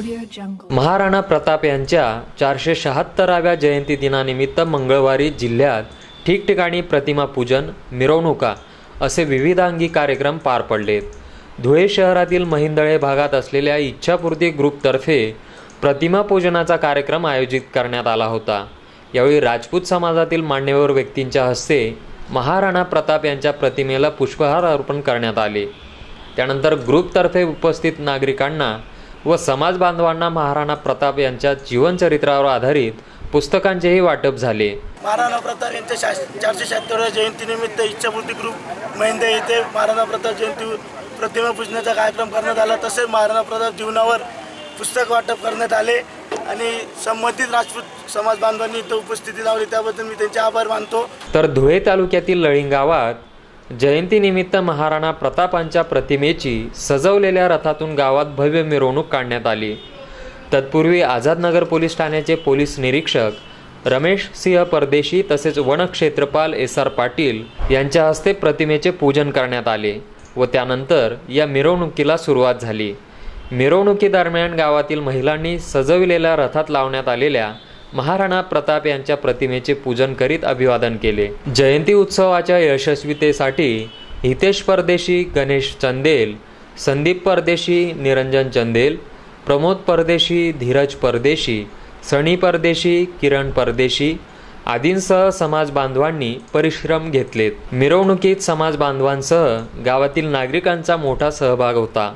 महाराणा प्रताप यांच्या 476व्या जयंती दिनानिमित्त मंगळवारी जिल्ह्यात ठिकठिकाणी प्रतिमा पूजन, मिरवणुका असे विविधांगी कार्यक्रम पार पडलेत। धुळे शहरातील महिंदळे भागात असलेल्या इच्छापूर्ती ग्रुपतर्फे प्रतिमा पूजनाचा कार्यक्रम आयोजित करण्यात आला होता। यावेळी राजपूत समाजातील मान्यवर व्यक्तींच्या हस्ते महाराणा प्रताप यांच्या प्रतिमेला पुष्पहार अर्पण करण्यात आले। त्यानंतर ग्रुपतर्फे उपस्थित नागरिकांना व समाज बांधवांना महाराणा प्रताप यांच्या जीवनचरित्रावर आधारित पुस्तकांचेही वाटप झाले। महाराणा प्रताप यांच्या 476व्या जयंतीनिमित्त इच्छापूर्ती ग्रुप महिंदळे येथे महाराणा प्रताप जयंती प्रतिमा पूजनाचा कार्यक्रम करण्यात आला। तसेच महाराणा प्रताप जीवनावर पुस्तक वाटप करण्यात आले आणि संबंधित राजपूत समाज बांधवांनी इथे उपस्थिती लावली, त्याबद्दल मी त्यांचे आभार मानतो। तर धुळे तालुक्यातील लळिंग गावात जयंतीनिमित्त महाराणा प्रतापांच्या प्रतिमेची सजवलेल्या रथातून गावात भव्य मिरवणूक काढण्यात आली। तत्पूर्वी आझादनगर पोलीस ठाण्याचे पोलीस निरीक्षक रमेश सिंह परदेशी तसेच वनक्षेत्रपाल SR पाटील यांच्या हस्ते प्रतिमेचे पूजन करण्यात आले व त्यानंतर या मिरवणुकीला सुरुवात झाली। मिरवणुकीदरम्यान गावातील महिलांनी सजविलेल्या रथात लावण्यात आलेल्या महाराणा प्रताप यांच्या प्रतिमेचे पूजन करीत अभिवादन केले। जयंती उत्सवाच्या यशस्वीतेसाठी हितेश परदेशी, गणेश चंदेल, संदीप परदेशी, निरंजन चंदेल, प्रमोद परदेशी, धीरज परदेशी, सनी परदेशी, किरण परदेशी आदींसह समाज बांधवांनी परिश्रम घेतलेत। मिरवणुकीत समाज बांधवांसह गावातील नागरिकांचा मोठा सहभाग होता।